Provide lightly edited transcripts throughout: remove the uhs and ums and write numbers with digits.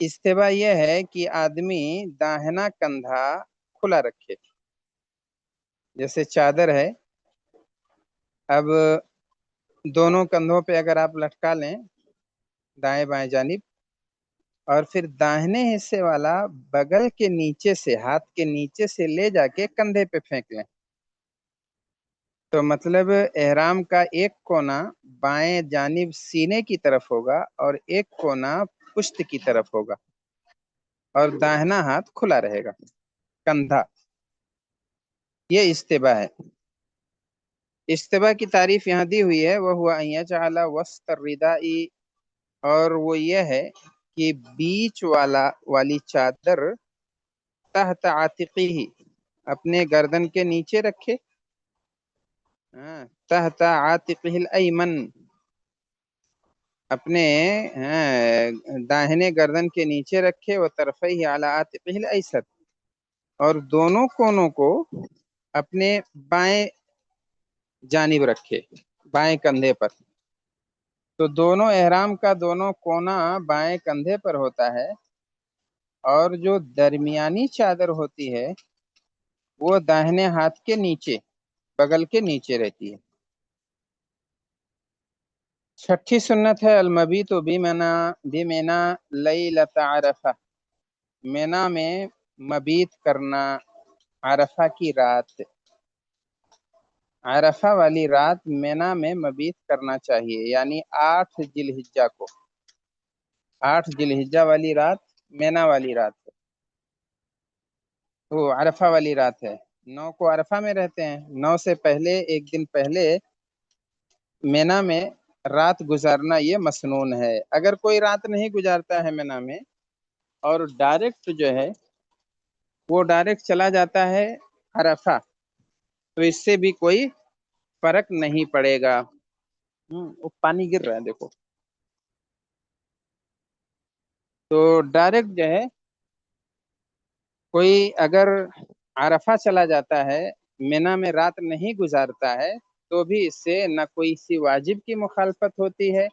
استوا یہ ہے کہ آدمی داہنا کندھا کھلا رکھے، جیسے چادر ہے، اب دونوں کندھوں پہ اگر آپ لٹکا لیں دائیں بائیں جانب، اور پھر داہنے حصے والا بغل کے نیچے سے، ہاتھ کے نیچے سے لے جا کے کندھے پہ پھینک لیں، تو مطلب احرام کا ایک کونا بائیں جانب سینے کی طرف ہوگا اور ایک کونا پشت کی طرف ہوگا، اور داہنا ہاتھ کھلا رہے گا، کندھا۔ یہ استباء ہے۔ استباء کی تعریف یہاں دی ہوئی ہے، وہ ہوا ان یجعل وسط الرداء، اور وہ یہ ہے کہ بیچ والی چادر تحت عاتقی، اپنے گردن کے نیچے رکھے، تحت عاتقہ الایمن، اپنے داہنے گردن کے نیچے رکھے، وہ طرفیہ علی عاتقہ الایسر، اور دونوں کونوں کو اپنے بائیں جانب رکھے، بائیں کندھے پر۔ تو دونوں احرام کا دونوں کونا بائیں کندھے پر ہوتا ہے، اور جو درمیانی چادر ہوتی ہے وہ داہنے ہاتھ کے نیچے، بغل کے نیچے رہتی ہے۔ چھٹی سنت ہے المبیت بمنا لیلۃ عرفہ، مینا میں مبیت کرنا عرفہ کی رات، عرفہ والی رات مینا میں مبیت کرنا چاہیے، یعنی 8 ذی الحجہ کو، 8 ذی الحجہ والی رات مینا والی رات ہے، وہ عرفہ والی رات ہے۔ 9 کو عرفہ میں رہتے ہیں، 9 سے پہلے ایک دن پہلے مینا میں رات گزارنا یہ مسنون ہے۔ اگر کوئی رات نہیں گزارتا ہے مینا میں اور ڈائریکٹ جو ہے وہ ڈائریکٹ چلا جاتا ہے عرفہ، تو اس سے بھی کوئی فرق نہیں پڑے گا۔ وہ پانی گر رہا ہے دیکھو۔ تو ڈائریکٹ جو ہے کوئی اگر عرفہ چلا جاتا ہے، مینا میں رات نہیں گزارتا ہے، تو بھی اس سے نہ کوئی سی واجب کی مخالفت ہوتی ہے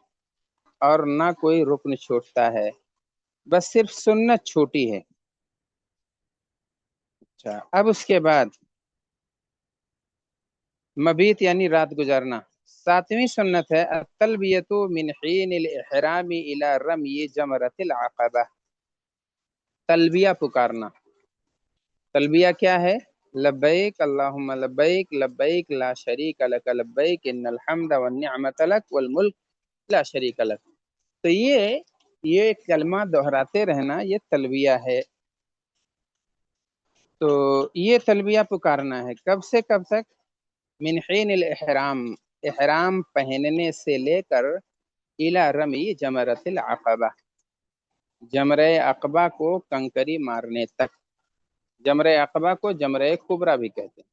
اور نہ کوئی رکن چھوٹتا ہے، بس صرف سنت چھوٹی ہے۔ اچھا، اب اس کے بعد مبیت یعنی رات گزارنا۔ 7ویں سنت ہے التلبیۃ من حین الاحرام الی رمی جمرۃ العقبہ، تلبیہ پکارنا۔ تلبیہ کیا ہے؟ لبیک اللہم لبیک، لبیک لا شریک لک لبیک، ان الحمد والنعمت لک والملک لا شریک لک۔ تو یہ کلمہ دہراتے رہنا یہ تلبیہ ہے۔ تو یہ تلبیہ پکارنا ہے کب سے کب تک؟ من حین الاحرام، احرام پہننے سے لے کر الی رمی جمرۃ العقبہ، جمرہ عقبہ کو کنکری مارنے تک۔ جمرہ عقبہ کو جمرہ کبریٰ بھی کہتے ہیں،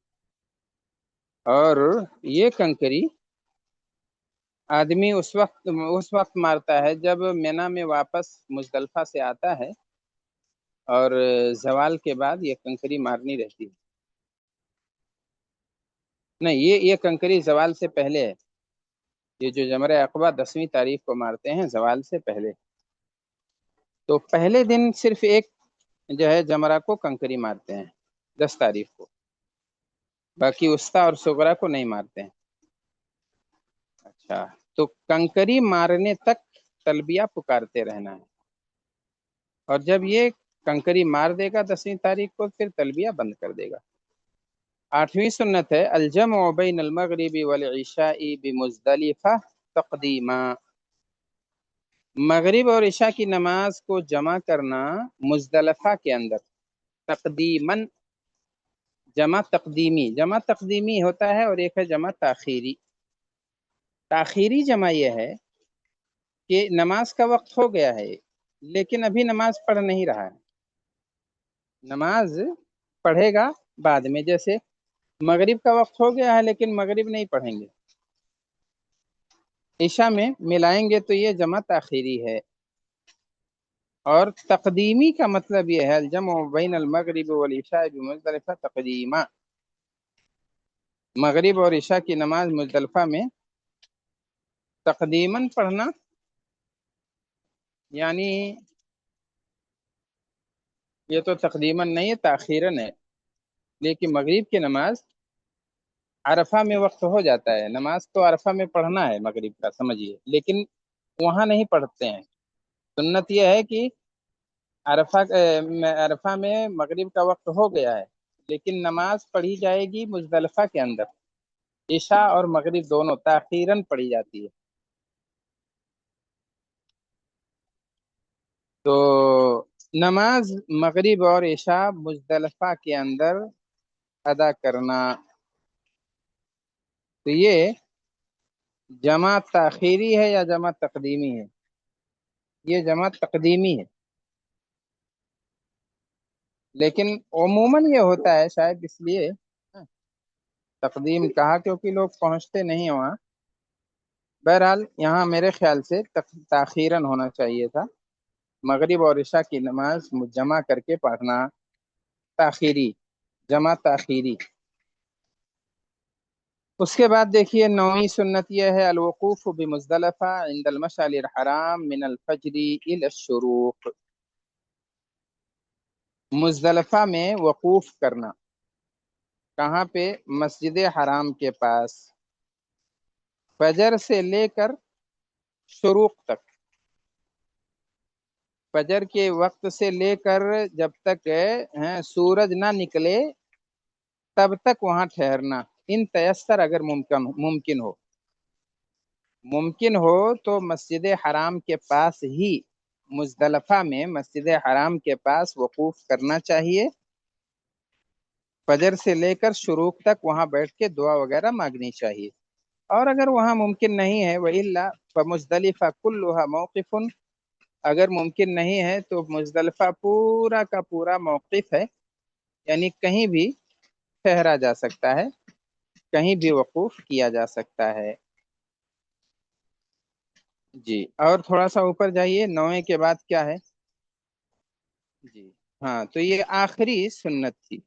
اور یہ کنکری آدمی اس وقت مارتا ہے جب مینا میں واپس مزدلفہ سے آتا ہے، اور زوال کے بعد یہ کنکری مارنی رہتی ہے۔ نہیں، یہ کنکری زوال سے پہلے ہے، یہ جو جمرہ عقبہ 10ویں تاریخ کو مارتے ہیں زوال سے پہلے۔ تو پہلے دن صرف ایک جو ہے جمرہ کو کنکری مارتے ہیں 10 تاریخ کو، باقی وسطیٰ اور صغریٰ کو نہیں مارتے ہیں۔ اچھا، تو کنکری مارنے تک تلبیہ پکارتے رہنا ہے، اور جب یہ کنکری مار دے گا 10ویں تاریخ کو پھر تلبیہ بند کر دے گا۔ 8ویں سنت ہے الجمع بین المغرب والعشاء بمزدلفہ تقدیما، مغرب اور عشاء کی نماز کو جمع کرنا مزدلفہ کے اندر، تقدیماً، جمع تقدیمی، جمع تقدیمی ہوتا ہے، اور ایک ہے جمع تاخیری۔ تاخیری جمع یہ ہے کہ نماز کا وقت ہو گیا ہے لیکن ابھی نماز پڑھ نہیں رہا ہے، نماز پڑھے گا بعد میں، جیسے مغرب کا وقت ہو گیا ہے لیکن مغرب نہیں پڑھیں گے، عشاء میں ملائیں گے، تو یہ جمع تاخیری ہے۔ اور تقدیمی کا مطلب یہ ہے الجمع بین المغرب والعشاء بمزدلفہ تقدیما، مغرب اور عشاء کی نماز مزدلفہ میں تقدیماً پڑھنا، یعنی یہ تو تقدیماً نہیں ہے، تاخیراً ہے، لیکن مغرب کی نماز عرفہ میں وقت ہو جاتا ہے، نماز تو عرفہ میں پڑھنا ہے مغرب کا، سمجھیے، لیکن وہاں نہیں پڑھتے ہیں۔ سنت یہ ہے کہ عرفہ میں مغرب کا وقت ہو گیا ہے، لیکن نماز پڑھی جائے گی مزدلفہ کے اندر، عشاء اور مغرب دونوں تاخیراً پڑھی جاتی ہے۔ تو نماز مغرب اور عشاء مزدلفہ کے اندر ادا کرنا، تو یہ جمع تاخیری ہے یا جمع تقدیمی ہے؟ یہ جمع تقدیمی ہے، لیکن عموماً یہ ہوتا ہے، شاید اس لیے تقدیم کہا کیونکہ لوگ پہنچتے نہیں وہاں۔ بہرحال یہاں میرے خیال سے تاخیراً ہونا چاہیے تھا، مغرب اور عشاء کی نماز جمع کر کے پڑھنا تاخیری، جمع تاخیری۔ اس کے بعد دیکھیے 9ویں سنت یہ ہے الوقوف بمزدلفہ عند المشعر الحرام من الفجر الى الشروق، مزدلفہ میں وقوف کرنا، کہاں پہ؟ مسجد حرام کے پاس، فجر سے لے کر شروق تک، فجر کے وقت سے لے کر جب تک سورج نہ نکلے تب تک وہاں ٹھہرنا، ان تیسر اگر ممکن ہو تو مسجد حرام کے پاس ہی، مزدلفہ میں مسجد حرام کے پاس وقوف کرنا چاہیے، فجر سے لے کر شروق تک وہاں بیٹھ کے دعا وغیرہ مانگنی چاہیے۔ اور اگر وہاں ممکن نہیں ہے وَإِلَّا فَمُزْدَلِفَةٌ كُلُّهَا مَوْقِفٌ، اگر ممکن نہیں ہے تو مزدلفہ پورا کا پورا موقف ہے، یعنی کہیں بھی ٹھہرا جا سکتا ہے، کہیں بھی وقوف کیا جا سکتا ہے۔ جی، اور تھوڑا سا اوپر جائیے، 9ویں کے بعد کیا ہے؟ جی ہاں، تو یہ آخری سنت تھی،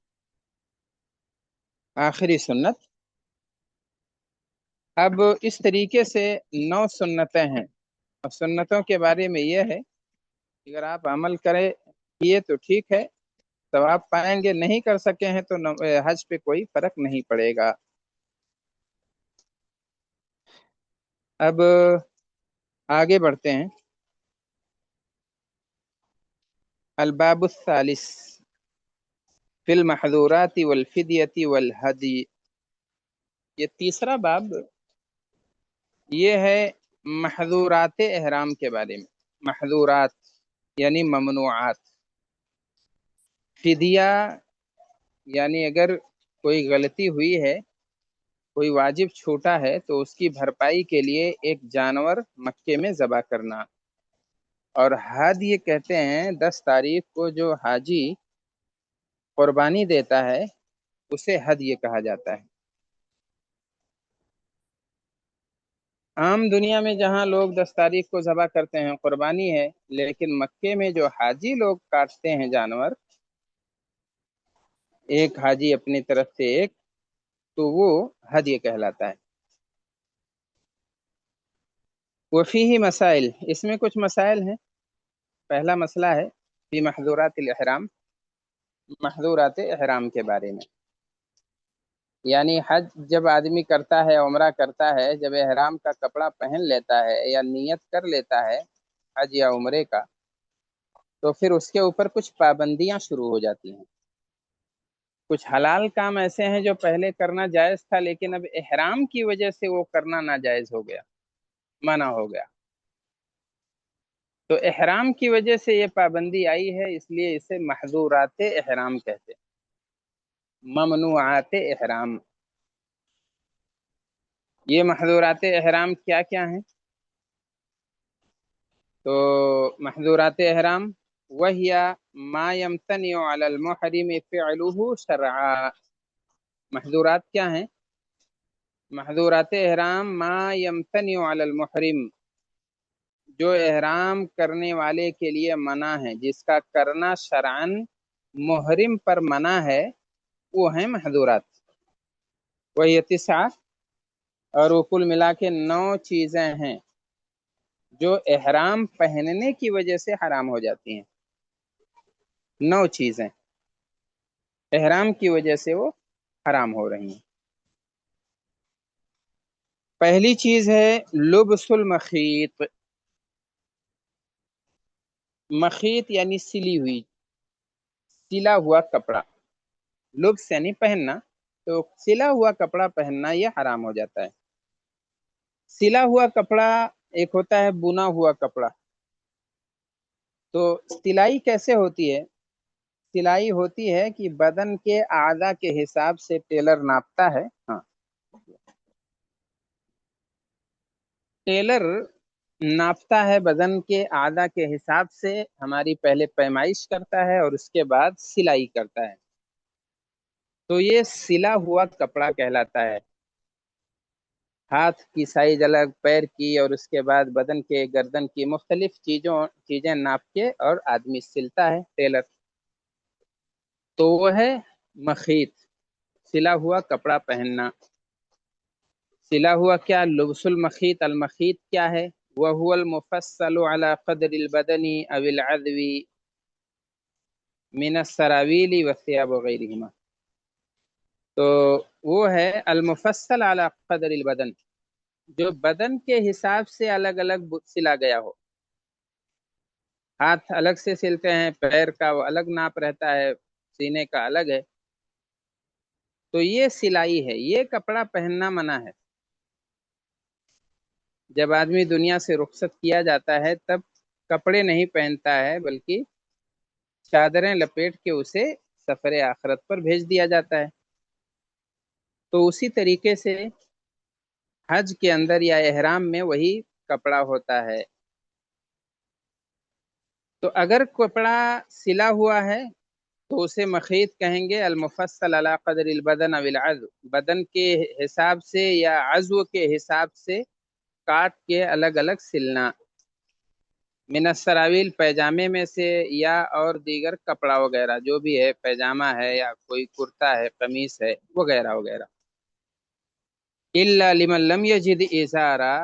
آخری سنت۔ اب اس طریقے سے 9 سنتیں ہیں، اور سنتوں کے بارے میں یہ ہے، اگر آپ عمل کرے کیے تو ٹھیک ہے، ثواب پائیں گے، نہیں کر سکے ہیں تو حج پہ کوئی فرق نہیں پڑے گا۔ اب آگے بڑھتے ہیں، الباب الثالث فی المحظورات والفدیۃ والہدی، یہ تیسرا باب یہ ہے محظورات احرام کے بارے میں۔ محظورات یعنی ممنوعات، فدیہ یعنی اگر کوئی غلطی ہوئی ہے، کوئی واجب چھوٹا ہے تو اس کی بھرپائی کے لیے ایک جانور مکے میں ذبح کرنا، اور حد یہ کہتے ہیں 10 تاریخ کو جو حاجی قربانی دیتا ہے اسے حد یہ کہا جاتا ہے۔ عام دنیا میں جہاں لوگ 10 تاریخ کو ذبح کرتے ہیں قربانی ہے، لیکن مکے میں جو حاجی لوگ کاٹتے ہیں جانور، ایک حاجی اپنی طرف سے ایک، تو وہ حد یہ کہلاتا ہے۔ وفیہ مسائل، اس میں کچھ مسائل ہیں۔ پہلا مسئلہ ہے فی محظورات الاحرام، محظورات احرام کے بارے میں، یعنی حج جب آدمی کرتا ہے، عمرہ کرتا ہے، جب احرام کا کپڑا پہن لیتا ہے یا نیت کر لیتا ہے حج یا عمرے کا، تو پھر اس کے اوپر کچھ پابندیاں شروع ہو جاتی ہیں۔ کچھ حلال کام ایسے ہیں جو پہلے کرنا جائز تھا، لیکن اب احرام کی وجہ سے وہ کرنا ناجائز ہو گیا، منع ہو گیا، تو احرام کی وجہ سے یہ پابندی آئی ہے، اس لیے اسے محظورات احرام کہتے ہیں، ممنوعات احرام۔ یہ محظورات احرام کیا کیا ہیں؟ تو محظورات احرام وہی ما یمتنع علی المحرم فعلہ شرعا، محظورات کیا ہیں؟ محظورات احرام ما یمتنع علی المحرم، جو احرام کرنے والے کے لیے منع ہے، جس کا کرنا شرعن محرم پر منع ہے، وہ ہیں محظورات۔ وہی 9، اور وہ کل ملا کے 9 چیزیں ہیں جو احرام پہننے کی وجہ سے حرام ہو جاتی ہیں۔ 9 چیزیں احرام کی وجہ سے وہ حرام ہو رہی ہیں۔ پہلی چیز ہے لبس المخیط، مخیط یعنی سلی ہوئی، سلا ہوا کپڑا، لبس یعنی پہننا، تو سلا ہوا کپڑا پہننا یہ حرام ہو جاتا ہے۔ سلا ہوا کپڑا ایک ہوتا ہے بنا ہوا کپڑا، تو سلائی کیسے ہوتی ہے؟ سلائی ہوتی ہے کہ بدن کے اعضاء کے حساب سے ٹیلر ناپتا ہے، ہاں، ٹیلر ناپتا ہے بدن کے اعضاء کے حساب سے، ہماری پہلے پیمائش کرتا ہے اور اس کے بعد سلائی کرتا ہے، تو یہ سلا ہوا کپڑا کہلاتا ہے۔ ہاتھ کی سائز الگ، پیر کی، اور اس کے بعد بدن کے گردن کی مختلف چیزیں ناپ کے اور آدمی سلتا ہے ٹیلر، تو وہ ہے مخیط، سلا ہوا کپڑا پہننا۔ سلا ہوا کیا؟ لبس المخیط، المخیط کیا ہے؟ وهو المفصل على قدر البدن او العذو من السراویل والثياب وغيرهما، تو وہ ہے المفصل على قدر البدن، جو بدن کے حساب سے الگ الگ سلا گیا ہو۔ ہاتھ الگ سے سلتے ہیں، پیر کا وہ الگ ناپ رہتا ہے، سینے کا الگ ہے، تو یہ سلائی ہے، یہ کپڑا پہننا منع ہے۔ جب آدمی دنیا سے رخصت کیا جاتا ہے تب کپڑے نہیں پہنتا ہے، بلکہ چادریں لپیٹ کے اسے سفر آخرت پر بھیج دیا جاتا ہے۔ تو اسی طریقے سے حج کے اندر یا احرام میں وہی کپڑا ہوتا ہے۔ تو اگر کپڑا سلا ہوا ہے تو اسے مخیط کہیں گے، المفصل علی قدر البدن او العضو، بدن کے حساب سے یا عضو کے حساب سے کاٹ کے الگ الگ سلنا۔ من السراویل، پیجامے میں سے، یا اور دیگر کپڑا وغیرہ جو بھی ہے، پیجامہ ہے یا کوئی کرتا ہے، قمیص ہے، وغیرہ وغیرہ۔ الا لمن لم یجد ازارا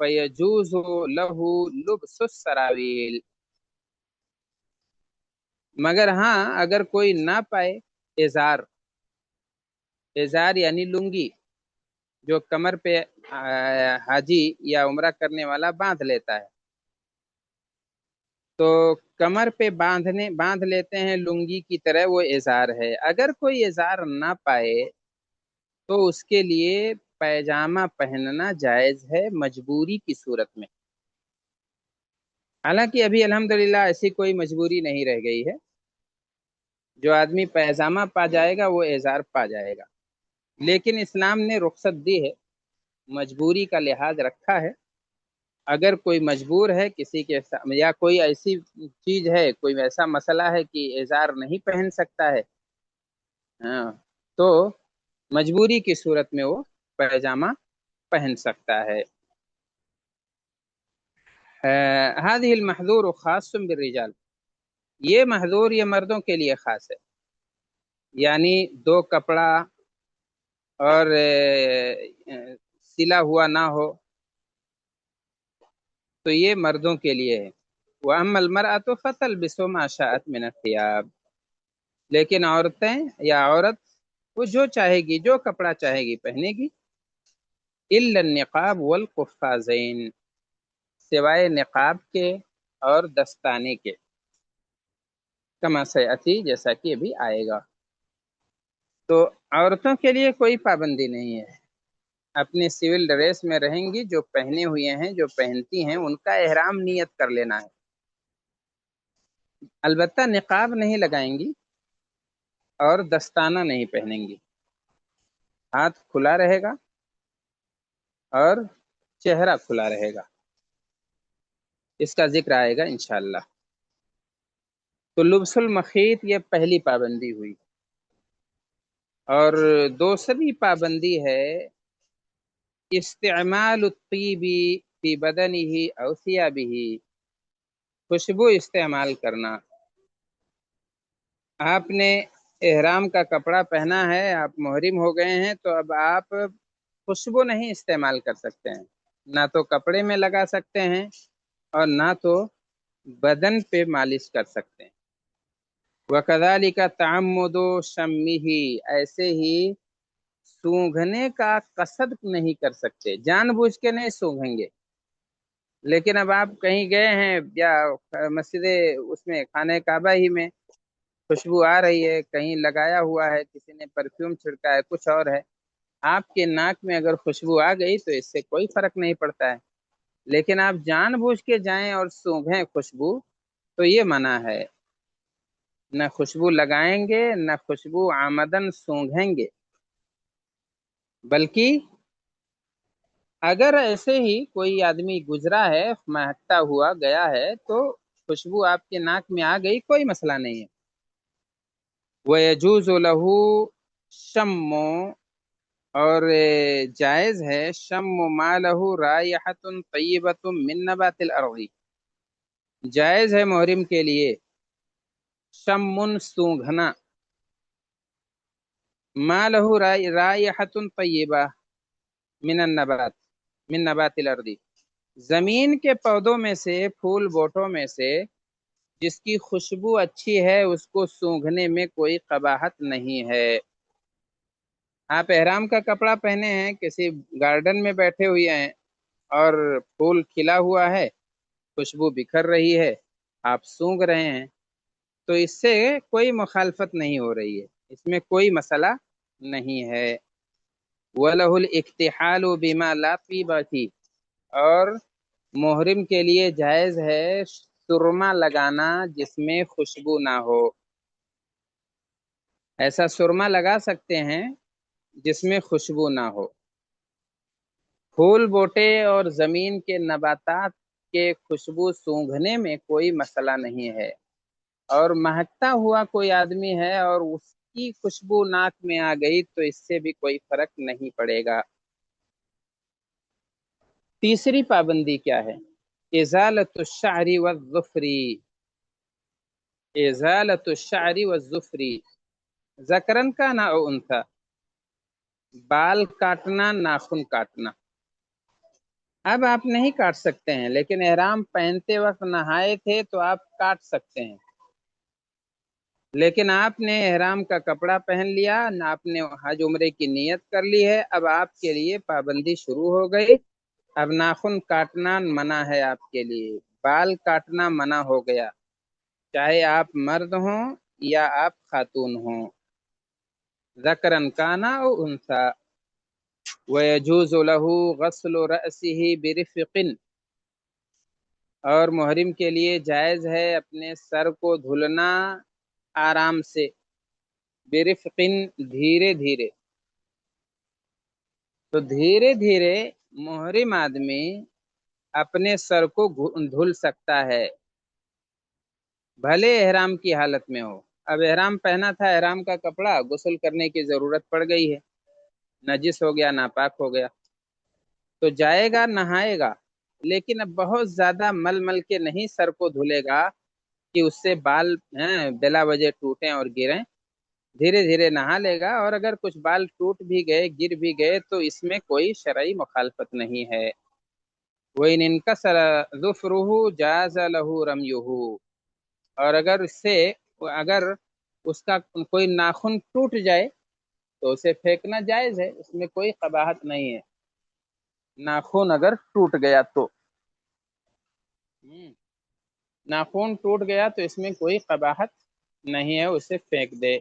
فیجوز له لبس السراویل، مگر ہاں اگر کوئی نہ پائے ازار، ازار یعنی لنگی، جو کمر پہ حاجی یا عمرہ کرنے والا باندھ لیتا ہے، تو کمر پہ باندھ لیتے ہیں لنگی کی طرح، وہ ازار ہے۔ اگر کوئی ازار نہ پائے تو اس کے لیے پیجامہ پہننا جائز ہے مجبوری کی صورت میں۔ حالانکہ ابھی الحمدللہ ایسی کوئی مجبوری نہیں رہ گئی ہے، جو آدمی پیجامہ پا جائے گا وہ ازار پا جائے گا، لیکن اسلام نے رخصت دی ہے، مجبوری کا لحاظ رکھا ہے۔ اگر کوئی مجبور ہے کسی کے یا کوئی ایسی چیز ہے، کوئی ایسا مسئلہ ہے کہ ازار نہیں پہن سکتا ہے، ہاں، تو مجبوری کی صورت میں وہ پیجامہ پہن سکتا ہے۔ هذه المحظور خاص بالرجال، یہ محظور یہ مردوں کے لیے خاص ہے، یعنی دو کپڑا اور سلا ہوا نہ ہو، تو یہ مردوں کے لیے ہے۔ وَأَمَّا الْمَرْأَةُ فَتَلْبِسُ مَا شَاءَتْ مِنَ الثِّيَابِ، لیکن عورتیں یا عورت وہ جو چاہے گی، جو کپڑا چاہے گی پہنے گی، إِلَّا النِّقَابُ وَالْقُفَّازَيْنِ، سوائے نقاب کے اور دستانے کے، کما سیأتی، جیسا کہ ابھی آئے گا۔ تو عورتوں کے لیے کوئی پابندی نہیں ہے، اپنے سول ڈریس میں رہیں گی، جو پہنے ہوئے ہیں، جو پہنتی ہیں، ان کا احرام نیت کر لینا ہے، البتہ نقاب نہیں لگائیں گی اور دستانہ نہیں پہنیں گی، ہاتھ کھلا رہے گا اور چہرہ کھلا رہے گا، اس کا ذکر آئے گا انشاءاللہ۔ تو لبس المخیط یہ پہلی پابندی ہوئی، اور دوسری پابندی ہے استعمال الطیب فی بدنہ او ثیابہ، خوشبو استعمال کرنا۔ آپ نے احرام کا کپڑا پہنا ہے، آپ محرم ہو گئے ہیں، تو اب آپ خوشبو نہیں استعمال کر سکتے ہیں، نہ تو کپڑے میں لگا سکتے ہیں اور نہ تو بدن پہ مالش کر سکتے ہیں۔ وَكَذَلِكَ تَعَمُّدُ شَمِّهِ، ایسے ہی سونگھنے کا قصد نہیں کر سکتے، جان بوجھ کے نہیں سونگھیں گے۔ لیکن اب آپ کہیں گئے ہیں یا مسجد اس میں خانہ کعبہ ہی میں خوشبو آ رہی ہے، کہیں لگایا ہوا ہے، کسی نے پرفیوم چھڑکا ہے، کچھ اور ہے، آپ کے ناک میں اگر خوشبو آ گئی تو اس سے کوئی فرق نہیں پڑتا ہے۔ لیکن آپ جان بوجھ کے جائیں اور سونگھیں خوشبو، تو یہ منع ہے۔ نہ خوشبو لگائیں گے، نہ خوشبو آمدن سونگھیں گے، بلکہ اگر ایسے ہی کوئی آدمی گزرا ہے، مہکتا ہوا گیا ہے، تو خوشبو آپ کے ناک میں آ گئی، کوئی مسئلہ نہیں ہے۔ وَيَجُوزُ لَهُ شَمُّ، اور جائز ہے شم ما لَهُ رائحۃ طیبۃ من نبات الارض، جائز ہے محرم کے لیے شم سونگھنا، ما لَهُ رائحۃ طیبہ من النبات، من نبات الارض، زمین کے پودوں میں سے، پھول بوٹوں میں سے جس کی خوشبو اچھی ہے، اس کو سونگھنے میں کوئی قباحت نہیں ہے۔ آپ احرام کا کپڑا پہنے ہیں، کسی گارڈن میں بیٹھے ہوئے ہیں اور پھول کھلا ہوا ہے، خوشبو بکھر رہی ہے، آپ سونگھ رہے ہیں، تو اس سے کوئی مخالفت نہیں ہو رہی ہے، اس میں کوئی مسئلہ نہیں ہے۔ وَلَهُ الْاِكْتِحَالُ بِمَا لَا طِيبَ فِيهِ، اور محرم کے لیے جائز ہے سرما لگانا جس میں خوشبو نہ ہو، ایسا سرما لگا سکتے ہیں جس میں خوشبو نہ ہو۔ پھول بوٹے اور زمین کے نباتات کے خوشبو سونگھنے میں کوئی مسئلہ نہیں ہے، اور مہکتا ہوا کوئی آدمی ہے اور اس کی خوشبو ناک میں آ گئی تو اس سے بھی کوئی فرق نہیں پڑے گا۔ تیسری پابندی کیا ہے؟ ازالۃ الشعر والظفر، ازالۃ الشعر والظفر ذکرن کا نا او انثى، بال کاٹنا، ناخن کاٹنا۔ اب آپ نہیں کاٹ سکتے ہیں، لیکن احرام پہنتے وقت نہائے تھے تو آپ کاٹ سکتے ہیں، لیکن آپ نے احرام کا کپڑا پہن لیا، آپ نے حج عمرے کی نیت کر لی ہے، اب آپ کے لیے پابندی شروع ہو گئی، اب ناخن کاٹنا منع ہے آپ کے لیے، بال کاٹنا منع ہو گیا، چاہے آپ مرد ہوں یا آپ خاتون ہوں، ذکرن کانا او انثى۔ وَيَجُوزُ لَهُ غَسْلُ رَأْسِهِ بِرِفْقٍ، اور محرم کے لیے جائز ہے اپنے سر کو دھلنا آرام سے، برفقن دھیرے دھیرے، تو دھیرے دھیرے محرم آدمی اپنے سر کو دھل سکتا ہے، بھلے احرام کی حالت میں ہو۔ اب احرام پہنا تھا، احرام کا کپڑا، غسل کرنے کی ضرورت پڑ گئی ہے، نجس ہو گیا، ناپاک ہو گیا، تو جائے گا نہائے گا، لیکن اب بہت زیادہ مل مل کے نہیں سر کو دھلے گا کہ اس سے بال بلا وجہ ٹوٹیں اور گریں، دھیرے دھیرے نہا لے گا، اور اگر کچھ بال ٹوٹ بھی گئے، گر بھی گئے، تو اس میں کوئی شرعی مخالفت نہیں ہے۔ وَإِنْ انْكَسَرَ ظُفْرُهُ جَازَ لَهُ رَمْيُهُ، اور اگر اس کا کوئی ناخن ٹوٹ جائے تو اسے پھینکنا جائز ہے، اس میں کوئی قباحت نہیں ہے، ناخن اگر ٹوٹ گیا تو ناخن ٹوٹ گیا تو اس میں کوئی قباحت نہیں ہے، اسے پھینک دے۔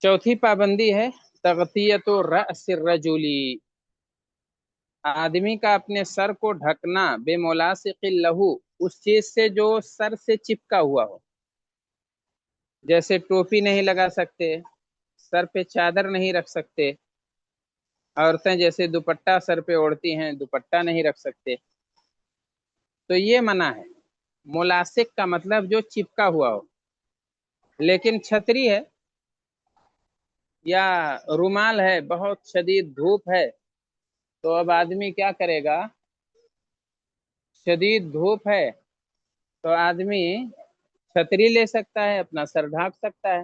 چوتھی پابندی ہے تغطیۃ رأس الرجل، آدمی کا اپنے سر کو ڈھکنا، بے ملاصق لہو، اس چیز سے جو سر سے چپکا ہوا ہو، جیسے ٹوپی نہیں لگا سکتے، سر پہ چادر نہیں رکھ سکتے، عورتیں جیسے دوپٹہ سر پہ اوڑھتی ہیں، دوپٹہ نہیں رکھ سکتے، تو یہ منع ہے۔ ملاصق کا مطلب جو چپکا ہوا ہو، لیکن چھتری ہے یا رومال ہے، بہت شدید دھوپ ہے، تو اب آدمی کیا کرے گا؟ شدید دھوپ ہے تو آدمی چھتری لے سکتا ہے، اپنا سر ڈھانپ سکتا ہے،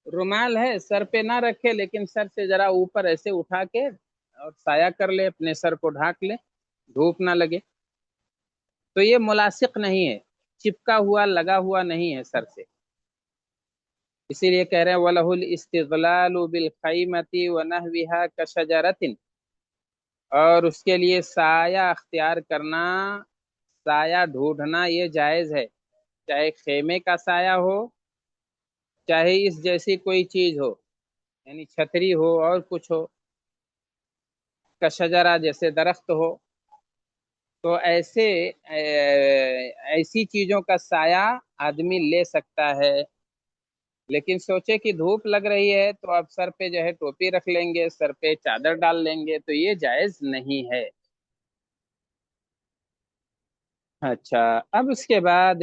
رومال ہے سر پہ نہ رکھے لیکن سر سے ذرا اوپر ایسے اٹھا کے اور سایہ کر لے، اپنے سر کو ڈھانک لے، دھوپ نہ لگے، تو یہ ملاصق نہیں ہے، چپکا ہوا لگا ہوا نہیں ہے سر سے۔ اسی لیے کہہ رہے ہیں وَلَهُ الْإِسْتِغْلَالُ بِالْخَيْمَةِ وَنَحْوِهَا كَشَجَرَةٍ، اور اس کے لیے سایہ اختیار کرنا، سایہ ڈھونڈنا یہ جائز ہے، چاہے خیمے کا سایہ ہو، چاہے اس جیسی کوئی چیز ہو، یعنی چھتری ہو اور کچھ ہو، کشجرہ جیسے درخت ہو، تو ایسی چیزوں کا سایہ آدمی لے سکتا ہے۔ لیکن سوچے کہ دھوپ لگ رہی ہے تو اب سر پہ جو ہے ٹوپی رکھ لیں گے، سر پہ چادر ڈال لیں گے، تو یہ جائز نہیں ہے۔ اچھا، اب اس کے بعد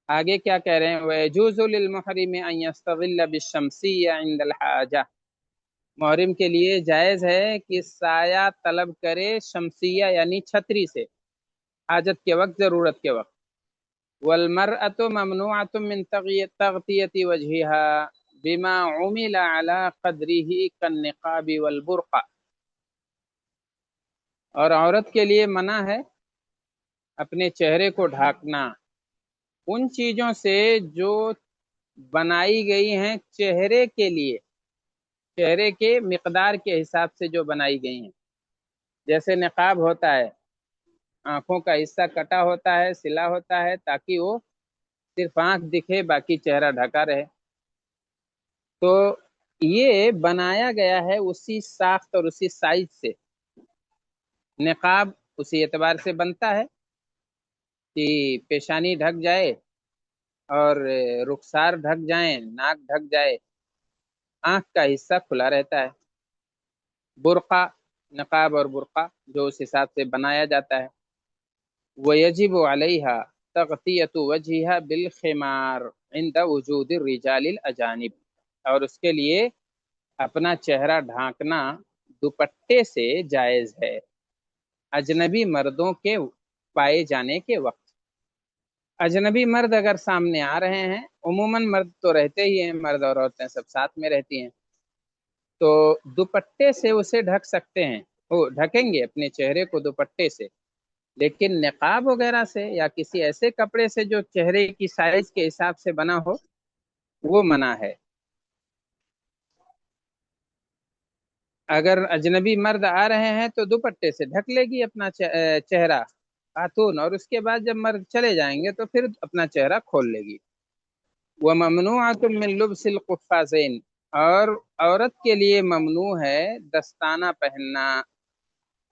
آگے کیا کہہ رہے ہیں؟ وَيَجُوزُ لِلْمُحْرِمِ أَن يَسْتَظِلَّ بِالشَّمْسِيَّةِ عِنْدَ الْحَاجَةِ، محرم کے لیے جائز ہے کہ سایہ طلب کرے شمسیہ یعنی چھتری سے، حاجت کے وقت، ضرورت کے وقت۔ والمرأة ممنوعة من تغطية وجهها بما عمل على قدره كالنقاب والبرقع، اور عورت کے لیے منع ہے اپنے چہرے کو ڈھانکنا ان چیزوں سے جو بنائی گئی ہیں چہرے کے لیے، چہرے کے مقدار کے حساب سے جو بنائی گئی ہیں، جیسے نقاب ہوتا ہے، آنکھوں کا حصہ کٹا ہوتا ہے، سلا ہوتا ہے تاکہ وہ صرف آنکھ دکھے، باقی چہرہ ڈھکا رہے، تو یہ بنایا گیا ہے اسی ساخت اور اسی سائز سے۔ نقاب اسی اعتبار سے بنتا ہے کہ پیشانی ڈھک جائے اور رخسار ڈھک جائیں، ناک ڈھک جائے، آنکھ کا حصہ کھلا رہتا ہے۔ برقع، نقاب اور برقع جو اس حساب سے بنایا جاتا ہے۔ وَيَجِبُ عَلَيْهَا تَغْطِيَةُ وَجْهِهَا بِالْخِمَارِ عِنْدَ وُجُودِ الرِّجَالِ الْأَجَانِبِ، اور اس کے لیے اپنا چہرہ ڈھانکنا دوپٹے سے جائز ہے اجنبی مردوں کے پائے جانے کے وقت۔ اجنبی مرد اگر سامنے آ رہے ہیں، عموماً مرد تو رہتے ہی ہیں، مرد اور عورتیں سب ساتھ میں رہتی ہیں، تو دوپٹے سے اسے ڈھک سکتے ہیں، وہ ڈھکیں گے اپنے چہرے کو دوپٹے سے، لیکن نقاب وغیرہ سے یا کسی ایسے کپڑے سے جو چہرے کی سائز کے حساب سے بنا ہو، وہ منع ہے۔ اگر اجنبی مرد آ رہے ہیں تو دوپٹے سے ڈھک لے گی اپنا چہرہ خاتون، اور اس کے بعد جب مرد چلے جائیں گے تو پھر اپنا چہرہ کھول لے گی۔ وَمَمْنُوعَةٌ مِّن لُبْسِ الْقُفَّازَيْنِ، اور عورت کے لیے ممنوع ہے دستانہ پہننا۔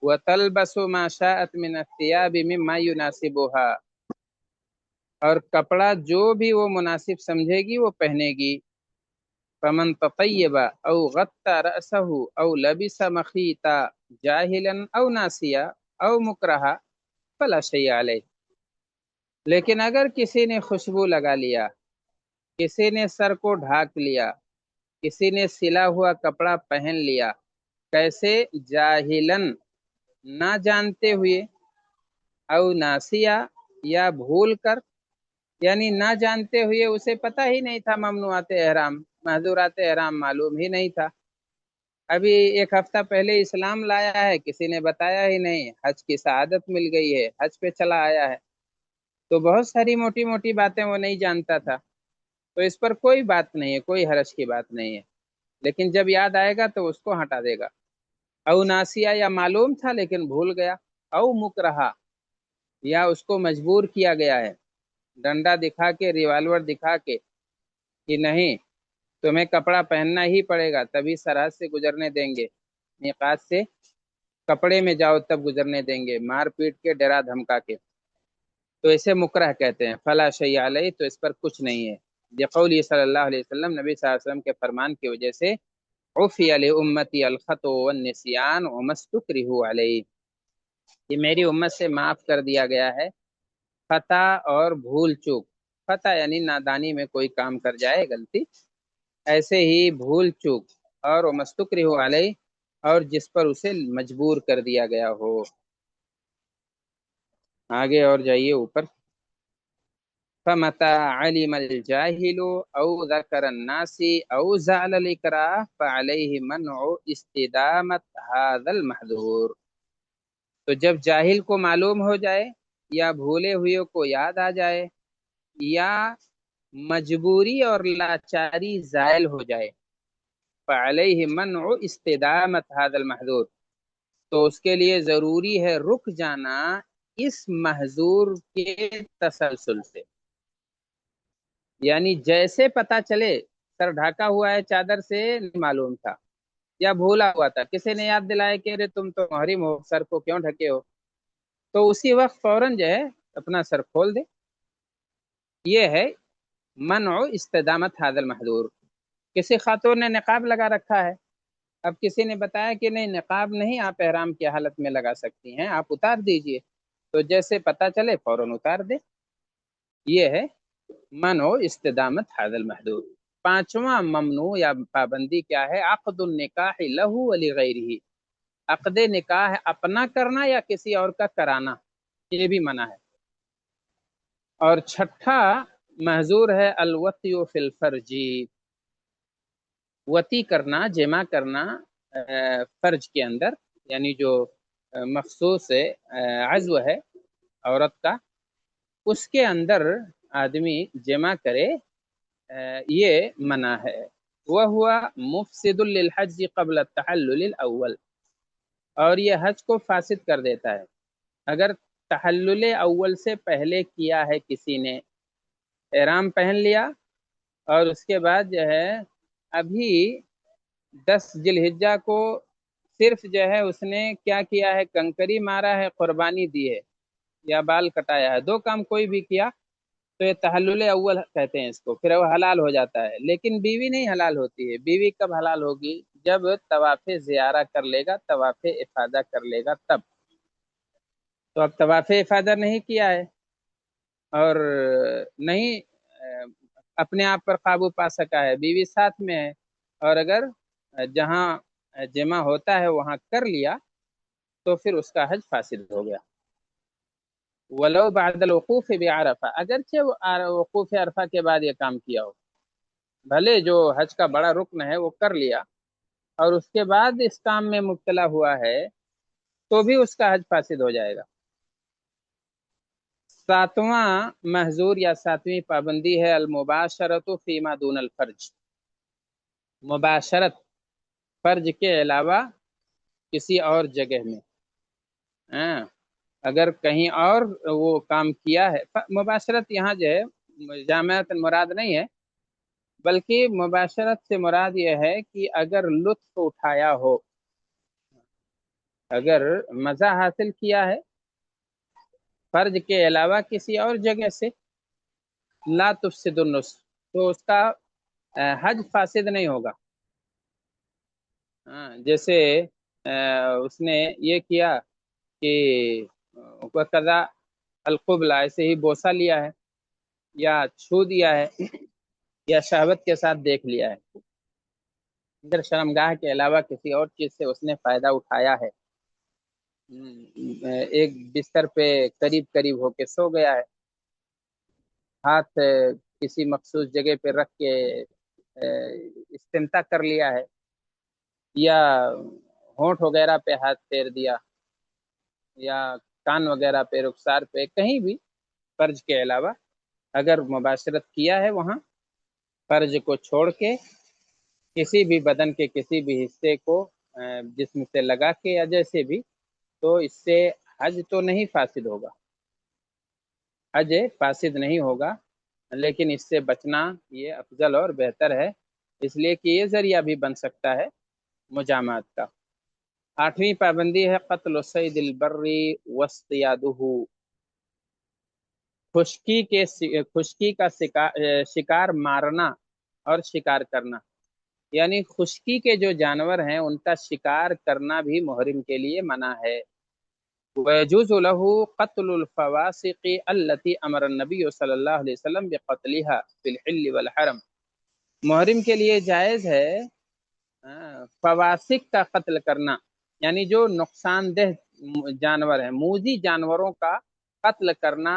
وَتَلْبَسُ مَا شَاءَتْ مِنَ الثِّيَابِ مِمَّا يُنَاسِبُهَا، اور کپڑا جو بھی وہ مناسب سمجھے گی وہ پہنے گی۔ فَمَن تَطَيَّبَ أَوْ غَطَّى رَأْسَهُ أَوْ لَبِسَ مَخِيطًا جَاهِلًا أَوْ نَاسِيًا أَوْ مُكْرَهًا فَلَا شَيْءَ عَلَيْهِ، لیکن اگر کسی نے خوشبو لگا لیا، کسی نے سر کو ڈھانک لیا، کسی نے سلا ہوا کپڑا پہن لیا، کیسے؟ جاہلن، نہ جانتے ہوئے، او ناسیہ، یا بھول کر، یعنی نہ جانتے ہوئے، اسے پتہ ہی نہیں تھا ممنوعات احرام، محظورات احرام معلوم ہی نہیں تھا، ابھی ایک ہفتہ پہلے اسلام لایا ہے، کسی نے بتایا ہی نہیں، حج کی سعادت مل گئی ہے، حج پہ چلا آیا ہے، تو بہت ساری موٹی موٹی باتیں وہ نہیں جانتا تھا، تو اس پر کوئی بات نہیں ہے، کوئی حرج کی بات نہیں ہے، لیکن جب یاد آئے گا تو اس کو ہٹا دے گا۔ او ناسیہ، یا معلوم تھا لیکن بھول گیا، او مکرہا، یا اس کو مجبور کیا گیا ہے، ڈنڈا دکھا کے، ریوالور دکھا کے کہ نہیں تمہیں کپڑا پہننا ہی پڑے گا تبھی سرحد سے گزرنے دیں گے، میقات سے کپڑے میں جاؤ تب گزرنے دیں گے، مار پیٹ کے، ڈرا دھمکا کے، تو اسے مکرہ کہتے ہیں۔ فلا شیء علیہ، تو اس پر کچھ نہیں ہے، بقولی صلی اللہ علیہ وسلم، نبی صلی اللہ علیہ وسلم کے فرمان کی وجہ سے، عفی لامتی الخطأ والنسیان وما استکرہوا علیہ، یہ میری امت سے معاف کر دیا گیا ہے خطا اور بھول چوک۔ خطا یعنی نادانی میں کوئی کام کر جائے، غلطی، ایسے ہی بھول چوک، اور وما استکرہوا علیہ، اور جس پر اسے مجبور کر دیا گیا ہو۔ آگے اور جائیے اوپر۔ فَمَتَى عَلِمَ الْجَاهِلُ أَوْ ذَكَرَ النَّاسِ أَوْ زَعَلَ الْإِكْرَاهِ فَعَلَيْهِ مَنْعُ اسْتِدَامَةِ هَذَا الْمَحْذُورِ، تو جب جاہل کو معلوم ہو جائے یا بھولے ہوئے کو یاد آ جائے یا مجبوری اور لاچاری زائل ہو جائے، فعلیہ منع استدامت هذا المحظور، تو اس کے لیے ضروری ہے رک جانا اس محظور کے تسلسل سے، یعنی جیسے پتا چلے سر ڈھاکا ہوا ہے چادر سے، نہیں معلوم تھا یا بھولا ہوا تھا، کسی نے یاد دلایا کہ ارے تم تو محرم ہو، سر کو کیوں ڈھکے ہو، تو اسی وقت فوراً جو ہے اپنا سر کھول دے۔ یہ ہے منع استدامت هذا المحظور۔ کسی خاتون نے نقاب لگا رکھا ہے، اب کسی نے بتایا کہ نہیں نقاب نہیں، آپ احرام کی حالت میں لگا سکتی ہیں، آپ اتار دیجئے، تو جیسے پتا چلے فوراً اتار دے۔ یہ ہے منع استدامت هذا المحظور۔ پانچواں ممنوع یا پابندی کیا ہے؟ عقد النکاح لہ ولغیرہ، عقد نکاح اپنا کرنا یا کسی اور کا کرانا، یہ بھی منع ہے۔ اور چھٹا محظور ہے الوطی فی الفرج، وطی کرنا، جمع کرنا فرج کے اندر، یعنی جو مخصوص عضو ہے عورت کا، اس کے اندر آدمی جمع کرے، یہ منع ہے۔ وہوا مفسد للحج قبل التحلل الاول، اور یہ حج کو فاسد کر دیتا ہے اگر تحلل اول سے پہلے کیا ہے، کسی نے احرام پہن لیا اور اس کے بعد جو ہے ابھی 10 ذی الحجہ کو صرف جو ہے اس نے کیا کیا ہے، کنکری مارا ہے، قربانی دی ہے یا بال کٹایا ہے، دو کام کوئی بھی کیا تو یہ تحلل اول کہتے ہیں اس کو، پھر وہ حلال ہو جاتا ہے۔ لیکن بیوی نہیں حلال ہوتی ہے، بیوی کب حلال ہوگی؟ جب طواف زیارہ کر لے گا، طواف افاضہ کر لے گا تب۔ تو اب طواف افاضہ نہیں کیا ہے اور نہیں اپنے آپ پر قابو پا سکا ہے، بیوی ساتھ میں ہے، اور اگر جہاں جمع ہوتا ہے وہاں کر لیا تو پھر اس کا حج فاسد ہو گیا۔ ولو بعد الوقوف بعرفہ، اگرچہ وہ وقوف عرفہ کے بعد یہ کام کیا ہو، بھلے جو حج کا بڑا رکن ہے وہ کر لیا اور اس کے بعد اس کام میں مبتلا ہوا ہے تو بھی اس کا حج فاسد ہو جائے گا۔ ساتواں محظور یا ساتویں پابندی ہے المباشرت فیما دون الفرج، مباشرت فرج کے علاوہ کسی اور جگہ میں، اگر کہیں اور وہ کام کیا ہے، مباشرت یہاں جو ہے جامعت مراد نہیں ہے، بلکہ مباشرت سے مراد یہ ہے کہ اگر لطف اٹھایا ہو، اگر مزہ حاصل کیا ہے فرج کے علاوہ کسی اور جگہ سے، لا تفسد النسک، تو اس کا حج فاسد نہیں ہوگا۔ جیسے اس نے یہ کیا کہ قضا القبلہ، ایسے ہی بوسہ لیا ہے یا چھو دیا ہے یا شہوت کے ساتھ دیکھ لیا ہے، اگر شرمگاہ کے علاوہ کسی اور چیز سے اس نے فائدہ اٹھایا ہے، ایک بستر پہ قریب قریب ہو کے سو گیا ہے، ہاتھ کسی مخصوص جگہ پہ رکھ کے استمتاع کر لیا ہے، یا ہونٹ وغیرہ پہ ہاتھ پھیر دیا، یا کان وغیرہ پہ، رخسار پہ، کہیں بھی فرج کے علاوہ اگر مباشرت کیا ہے وہاں فرج کو چھوڑ کے کسی بھی بدن کے کسی بھی حصے کو جسم سے لگا کے یا جیسے بھی، تو اس سے حج تو نہیں فاسد ہوگا، حج فاسد نہیں ہوگا، لیکن اس سے بچنا یہ افضل اور بہتر ہے، اس لیے کہ یہ ذریعہ بھی بن سکتا ہے مجامعات کا۔ آٹھویں پابندی ہے قتل الصید البری واصطیادہ، خشکی کا شکار مارنا اور شکار کرنا، یعنی خشکی کے جو جانور ہیں ان کا شکار کرنا بھی محرم کے لیے منع ہے۔ ويجوز له قتل الفواسق التي امر النبي صلی اللہ علیہ وسلم بقتلها في الحل والحرم، محرم کے لیے جائز ہے فواسق کا قتل کرنا، یعنی جو نقصان دہ جانور ہیں، موذی جانوروں کا قتل کرنا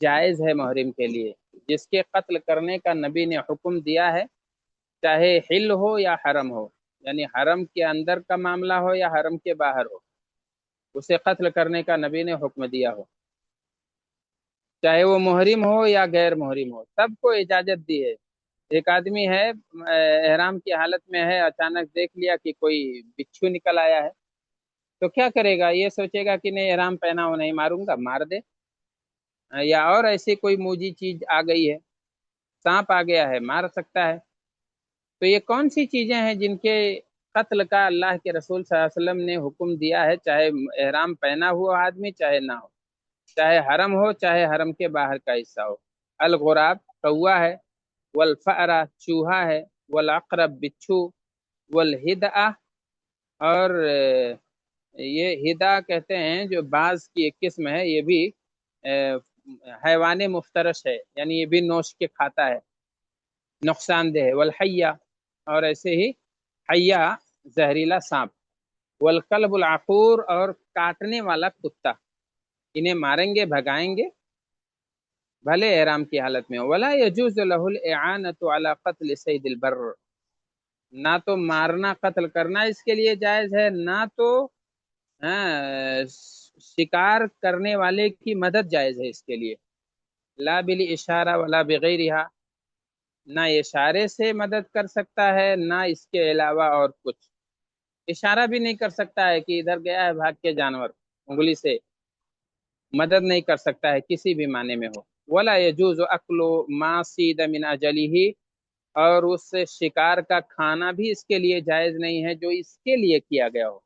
جائز ہے محرم کے لیے، جس کے قتل کرنے کا نبی نے حکم دیا ہے، چاہے حل ہو یا حرم ہو، یعنی حرم کے اندر کا معاملہ ہو یا حرم کے باہر ہو، اسے قتل کرنے کا نبی نے حکم دیا ہو۔ چاہے وہ محرم ہو یا غیر محرم ہو، سب کو اجازت دی ہے۔ ایک آدمی ہے احرام کی حالت میں ہے، اچانک دیکھ لیا کہ کوئی بچھو نکل آیا ہے، تو کیا کرے گا؟ یہ سوچے گا کہ نہیں احرام پہنا ہو، نہیں ماروں گا، مار دے۔ یا اور ایسی کوئی موجی چیز آ گئی ہے، سانپ آ گیا ہے، مار سکتا ہے۔ تو یہ کون سی چیزیں ہیں جن کے قتل کا اللہ کے رسول صلی اللہ علیہ وسلم نے حکم دیا ہے، چاہے احرام پہنا ہوا آدمی چاہے نہ ہو، چاہے حرم ہو چاہے حرم کے باہر کا حصہ ہو؟ الغراب کوا ہے، والفأرہ چوہا ہے، والعقرب بچھو، والہدأ اور یہ ہدا کہتے ہیں جو بعض کی ایک قسم ہے، یہ بھی حیوان مفترس ہے، یعنی یہ بھی نوش کے کھاتا ہے، نقصان دہ ہے۔ والحیہ اور ایسے ہی حیہ زہریلا سانپ، والکلب العقور اور کاٹنے والا کتا، انہیں ماریں گے بھگائیں گے بھلے احرام کی حالت میں ہو۔ ولا يجوز له الاعانۃ علی قتل صید البر، نہ تو مارنا قتل کرنا اس کے لیے جائز ہے، نہ تو شکار کرنے والے کی مدد جائز ہے اس کے لیے، لا بالاشارہ ولا بغیرہا، نہ اشارے سے مدد کر سکتا ہے نہ اس کے علاوہ اور کچھ، اشارہ بھی نہیں کر سکتا ہے کہ ادھر گیا ہے بھاگ کے جانور، انگلی سے مدد نہیں کر سکتا ہے کسی بھی معنی میں ہو۔ ولا يجوز اکل ما صید من اجلہ، اور اس شکار کا کھانا بھی اس کے لیے جائز نہیں ہے جو اس کے لیے کیا گیا ہو۔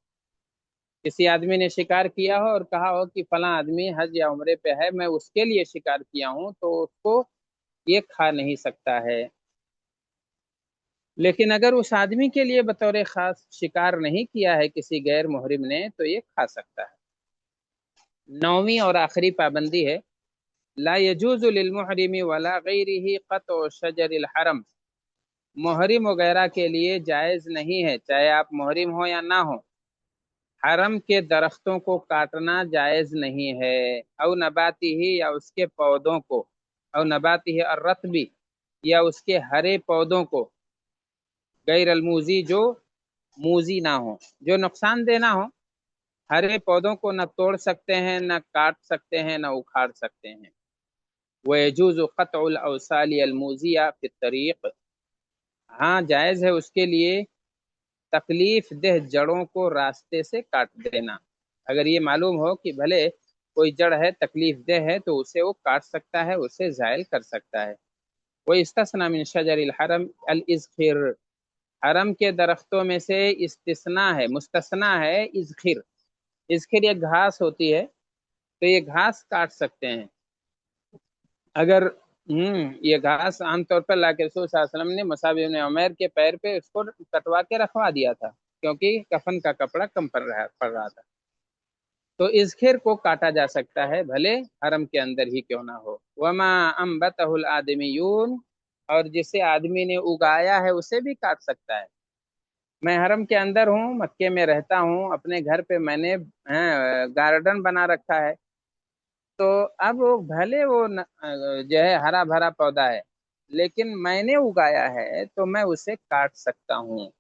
کسی آدمی نے شکار کیا ہو اور کہا ہو کہ فلاں آدمی حج یا عمرے پہ ہے، میں اس کے لیے شکار کیا ہوں، تو اس کو یہ کھا نہیں سکتا ہے۔ لیکن اگر اس آدمی کے لیے بطور خاص شکار نہیں کیا ہے کسی غیر محرم نے، تو یہ کھا سکتا ہے۔ نویں اور آخری پابندی ہے، لا يجوز للمحرم ولا غیرہ قطع شجر الحرم، محرم وغیرہ کے لیے جائز نہیں ہے، چاہے آپ محرم ہو یا نہ ہو، حرم کے درختوں کو کاٹنا جائز نہیں ہے، او نباتی ہی یا اس کے پودوں کو، او نباتی ہے الرطبی یا اس کے ہرے پودوں کو، غیر الموزی جو موزی نہ ہو، جو نقصان دہ نہ ہو۔ ہرے پودوں کو نہ توڑ سکتے ہیں، نہ کاٹ سکتے ہیں، نہ اکھاڑ سکتے ہیں۔ وَيَجُوزُ قَطْعُ الْأَوْصَالِ الْمُوزِيَةِ فِي الطَّرِيقِ، ہاں جائز ہے اس کے لیے تکلیف دہ جڑوں کو راستے سے کاٹ دینا۔ اگر یہ معلوم ہو کہ بھلے کوئی جڑ ہے تکلیف دہ ہے تو اسے وہ کاٹ سکتا ہے، اسے زائل کر سکتا ہے۔ وَيُسْتَثْنَى مِنْ شَجَرِ الْحَرَمِ الْإِذْخِرُ، حرم کے درختوں میں سے استثناء ہے، مستثنا ہے اذخر۔ اذخر ایک گھاس ہوتی ہے، تو یہ گھاس کاٹ سکتے ہیں۔ اگر یہ گھاس عام طور پر اللہ کے رسول صلی اللہ علیہ وسلم نے مصعب بن عمیر کے پیر پہ اس کو کٹوا کے رکھوا دیا تھا، کیونکہ کفن کا کپڑا کم پڑ رہا تھا، تو اذخر کو کاٹا جا سکتا ہے بھلے حرم کے اندر ہی کیوں نہ ہو۔ وما انبتہ الآدمیون، اور جسے آدمی نے اگایا ہے اسے بھی کاٹ سکتا ہے۔ میں حرم کے اندر ہوں، مکے میں رہتا ہوں، اپنے گھر پہ میں نے گارڈن بنا رکھا ہے، تو اب بھلے وہ جو ہے ہرا بھرا پودا ہے، لیکن میں نے اگایا ہے تو میں اسے کاٹ سکتا ہوں،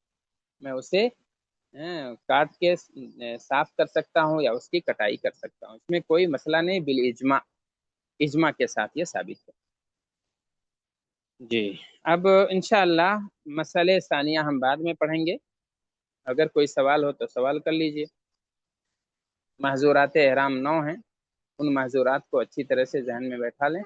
میں اسے کاٹ کے صاف کر سکتا ہوں یا اس کی کٹائی کر سکتا ہوں، اس میں کوئی مسئلہ نہیں، بالاجماع، اجماع کے ساتھ یہ ثابت ہے۔ جی، اب انشاءاللہ مسئلے ثانیہ ہم بعد میں پڑھیں گے، اگر کوئی سوال ہو تو سوال کر لیجئے۔ محظورات احرام 9 ہیں، ان محظورات کو اچھی طرح سے ذہن میں بیٹھا لیں۔